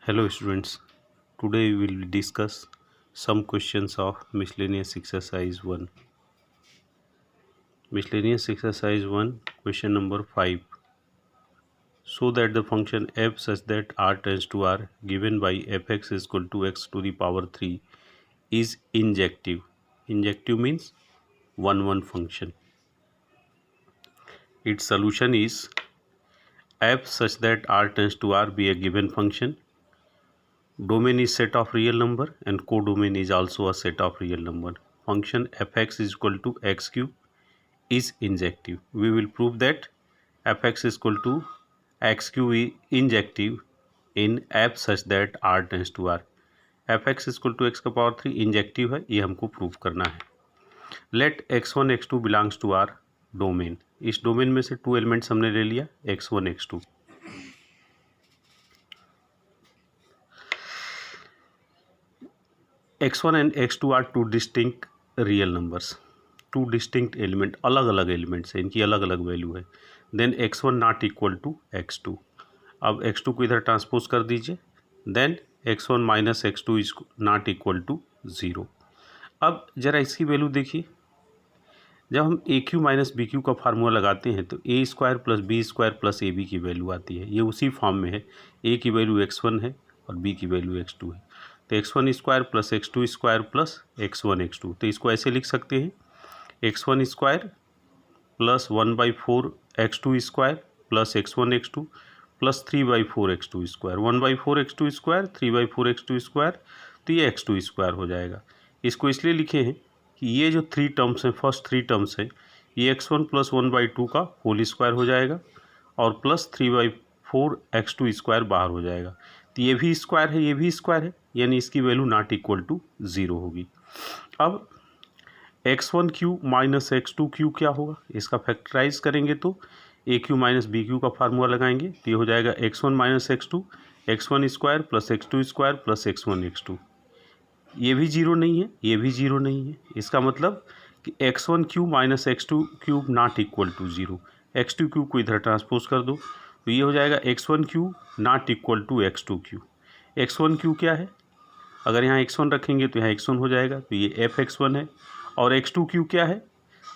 Hello students, today we will discuss some questions of miscellaneous exercise 1. Miscellaneous exercise 1, question number 5. So that the function f such that r tends to r given by fx is equal to x to the power 3 is injective. Injective means 1 function. Its solution is f such that r tends to r be a given function. Domain is set of real number and codomain is also a set of real number. Function fx is equal to x cube is injective. We will prove that fx is equal to x cube is injective in f such that r tends to r. fx is equal to x का power 3 injective है, ये हमको prove करना है. Let x1 x2 belongs to R domain. इस domain में से 2 elements हमने ले लिया x1 x2. x1 and x2 are two distinct real numbers. Two distinct element, अलग अलग एलिमेंट्स हैं, इनकी अलग अलग वैल्यू है. Then x1 not equal to x2. अब x2 को इधर ट्रांसपोज कर दीजिए. Then x1 minus x2 is not equal to 0. अब ज़रा इसकी वैल्यू देखिए. जब हम a cube minus b cube का फार्मूला लगाते हैं तो a square plus b square plus a b की वैल्यू आती है. ये उसी फॉर्म में है. ए की वैल्यू x1 है और बी की वैल्यू x2 है. तो x1 square plus x2 square plus x1 x2. तो इसको ऐसे लिख सकते हैं x1 square plus 1/4 x2 square plus x1 x2 plus 3/4 x2 square. 1/4 x2 square 3/4 x2 square, तो ये x2 स्क्वायर हो जाएगा. इसको इसलिए लिखे हैं कि ये जो 3 टर्म्स हैं, फर्स्ट 3 टर्म्स हैं, ये x1 प्लस 1/2 का होल स्क्वायर हो जाएगा और प्लस 3/4 x2 स्क्वायर बाहर हो जाएगा. तो ये भी स्क्वायर है, ये भी स्क्वायर है, यानी इसकी वैल्यू नॉट इक्वल टू 0 होगी. अब x1 cube minus x2 cube क्या होगा, इसका फैक्टराइज करेंगे तो ए क्यू माइनस बी क्यू का फार्मूला लगाएंगे तो ये हो जाएगा x1 minus x2 x1 square plus x2 square plus x1 x2. ये भी जीरो नहीं है, ये भी जीरो नहीं है. इसका मतलब कि x1 cube minus x2 cube not equal to 0. x2 cube को इधर ट्रांसपोज कर दो तो ये हो जाएगा x1 cube not equal to x2 cube. x1 cube क्या है, अगर यहाँ x1 रखेंगे तो यहाँ x1 हो जाएगा, तो ये fx1 है. और x2 क्यूब क्या है,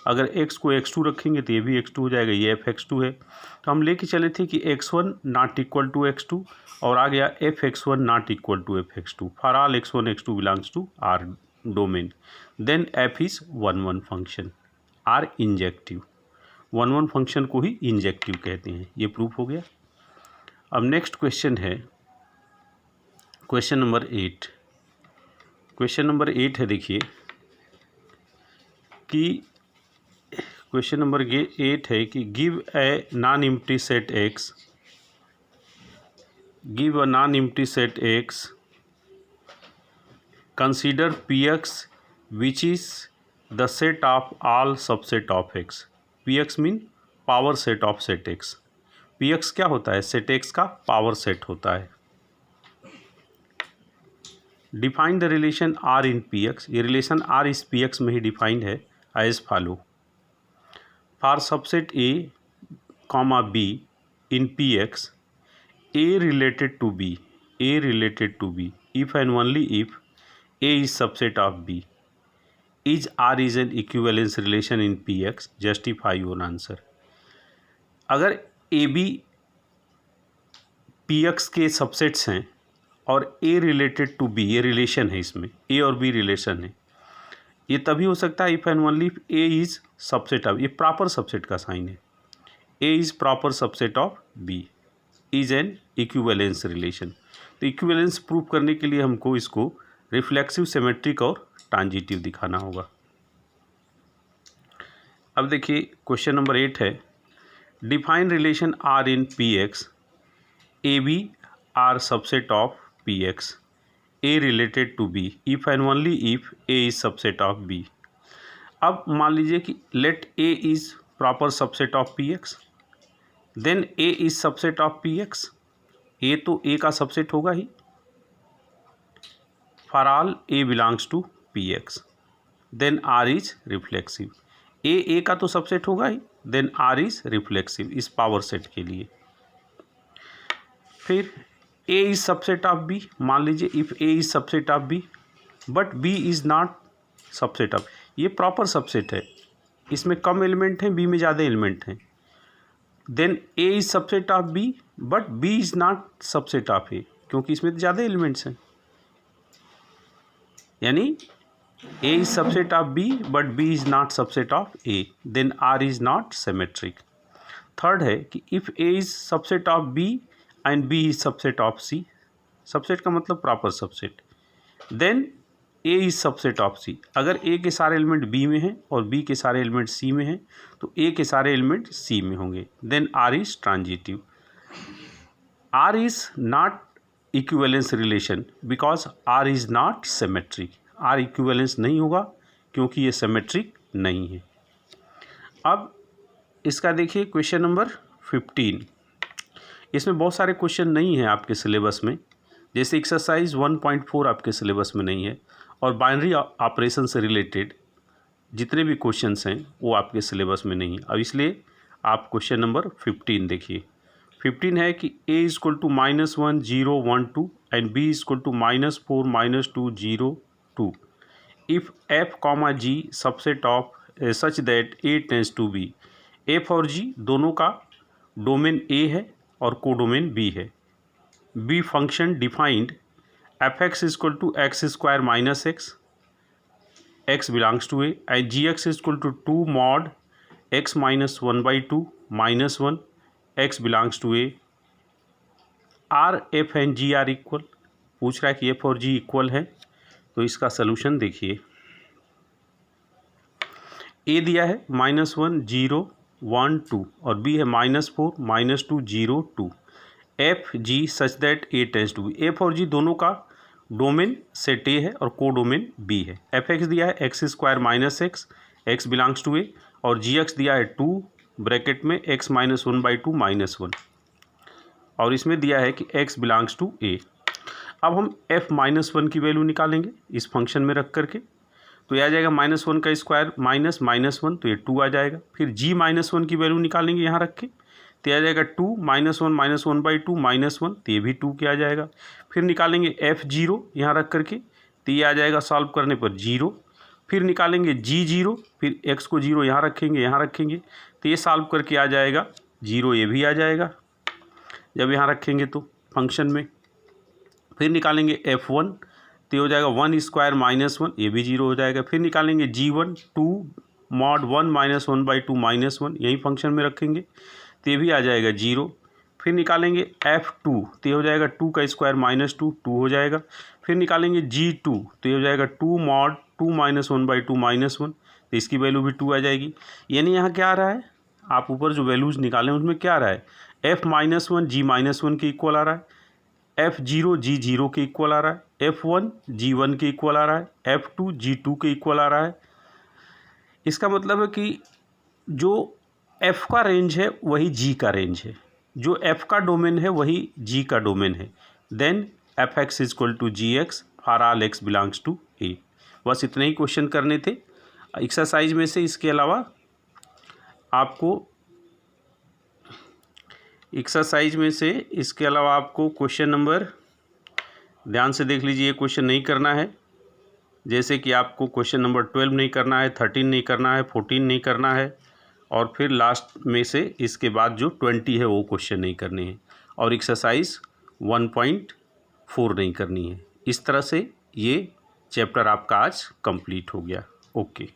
अगर x को x2 रखेंगे तो ये भी x2 हो जाएगा, ये fx2 है. तो हम लेके चले थे कि x1 not equal to x2 और आ गया fx1 not equal to fx2 for all x1 x2 belongs to R domain. Then f is 1 function, or injective. 1 function को ही इंजेक्टिव कहते हैं. ये प्रूफ हो गया. अब नेक्स्ट क्वेश्चन है क्वेश्चन नंबर 8. क्वेश्चन नंबर 8 है, देखिए कि क्वेश्चन नंबर 8 है कि give a non empty set x, give a non empty set x, consider px which is the set of all subset of x. px mean power set of set x. px क्या होता है, set x का power set होता है. Define the relation r in px. ये relation r इस px में ही डिफाइंड है as follow. For subset a comma b in px, a related to b, a related to b if and only if a is subset of b, is r is an equivalence relation in px, justify your answer. अगर A B px के subsets हैं और a related to b, ये relation है, इसमें a और b relation है, ये तभी हो सकता है if and only if a is subset of, ये प्रॉपर सबसेट का साइन है, a is proper subset of b is an equivalence relation. तो इक्विवेलेंस प्रूव करने के लिए हमको इसको रिफ्लेक्सिव, सिमेट्रिक और ट्रांजिटिव दिखाना होगा. अब देखिए क्वेश्चन नंबर 8 है, define relation R in P X, A B R subset of P X, A related to B if and only if A is subset of B. अब मान लीजिए कि let A is proper subset of P X, then A is subset of P X. A तो A का subset होगा ही, for all A belongs to P X. Then R is reflexive. A का तो सबसेट होगा ही, then R is reflexive इस power set के लिए. फिर A is subset of B, मान लीजिए if A is subset of B but B is not subset of, ये प्रॉपर सबसेट है, इसमें कम एलिमेंट हैं, बी में ज़्यादा एलिमेंट हैं। Then A is subset of B but B is not subset of A, क्योंकि इसमें ज़्यादा एलिमेंट्स हैं, यानी A is subset of B but B is not subset of A, then R is not symmetric. Third है कि if A is subset of B and B is subset of C, subset का मतलब proper subset, then A is subset of C. अगर A के सारे element B में हैं और B के सारे एलिमेंट C में हैं तो A के सारे एलिमेंट C में होंगे, then R is transitive. R is not equivalence relation because R is not symmetric. R equivalence नहीं होगा क्योंकि ये सिमेट्रिक नहीं है। अब इसका देखिए क्वेश्चन नंबर 15, इसमें बहुत सारे क्वेश्चन नहीं हैं आपके सिलेबस में, जैसे एक्सरसाइज 1.4 आपके सिलेबस में नहीं है, और बाइनरी ऑपरेशन से रिलेटेड जितने भी क्वेश्चंस हैं वो आपके सिलेबस में नहीं है। अब इसलिए आप क्वेश्चन नंबर 15 देखिए। 15 है कि a is equal to -1 0 1 2 and b is equal to -4 -2 0 2 if f comma g subset of such that a tends to b, f और g दोनों का डोमेन a है और कोडोमेन b है। b function defined f(x) is equal to x square minus x, x belongs to a, and gx is equal to 2 mod x minus 1/2 minus 1, x belongs to a। Are f and g are equal, पूछ रहा है कि f और g equal है, तो इसका solution देखिए। ए दिया है -1 0 1 2 और बी है -4 -2 0 2, F G such that A tends to B, F और जी दोनों का डोमेन सेट ए है और को डोमेन बी है। एफ एक्स दिया है x square minus X, X belongs to A, और जी एक्स दिया है 2 ब्रैकेट में x माइनस 1/2 माइनस 1, और इसमें दिया है कि x बिलोंग्स टू ए। अब हम f-1 की वैल्यू निकालेंगे इस फंक्शन में रख करके, तो ये आ जाएगा -1 का स्क्वायर माइनस -1, तो ये 2 आ जाएगा। फिर g-1 की वैल्यू निकालेंगे यहाँ रख के, तो ये आ जाएगा 2 -1 1/2 -1, तो ये भी 2 के आ जाएगा। फिर निकालेंगे f0 यहाँ रख करके, तो ये आ जाएगा सॉल्व करने पर 0। फिर निकालेंगे g0, फिर x को 0 यहाँ रखेंगे, तो ये सॉल्व करके आ जाएगा 0, ये भी आ जाएगा जब यहाँ रखेंगे तो फंक्शन में। फिर निकालेंगे f1, तो हो जाएगा 1 स्क्वायर माइनस 1, ये भी 0 हो जाएगा। फिर निकालेंगे g1 2 mod 1 माइनस 1/2 माइनस 1, यही फंक्शन में रखेंगे, तो ये भी आ जाएगा 0। फिर निकालेंगे f2, तो ये हो जाएगा 2 का स्क्वायर माइनस 2 हो जाएगा। फिर निकालेंगे g2, तो ये हो जाएगा 2 mod 2 माइनस 1/2 माइनस 1, तो इसकी वैल्यू भी 2 आ जाएगी। यानी यहाँ क्या आ रहा है, आप ऊपर जो वैल्यूज़ निकालें उसमें क्या आ रहा है, f-1 g-1 के इक्वल आ रहा है, f0 g0 के इक्वल आ रहा है, f1 g1 के इक्वल आ रहा है, f2 g2 के इक्वल आ रहा है। इसका मतलब है कि जो f का रेंज है वही g का रेंज है, जो f का डोमेन है वही g का डोमेन है। Then f(x) is equal to gx for all x belongs to a। बस इतने ही क्वेश्चन करने थे एक्सरसाइज में से। इसके अलावा आपको क्वेश्चन नंबर, ध्यान से देख लीजिए, क्वेश्चन नहीं करना है, जैसे कि आपको क्वेश्चन नंबर 12 नहीं करना है, 13 नहीं करना है, 14 नहीं करना है, और फिर लास्ट में से इसके बाद जो 20 है वो क्वेश्चन नहीं करने हैं, और एक्सरसाइज 1.4 नहीं करनी है। इस तरह से ये चैप्टर आपका आज कंप्लीट हो गया। ओके।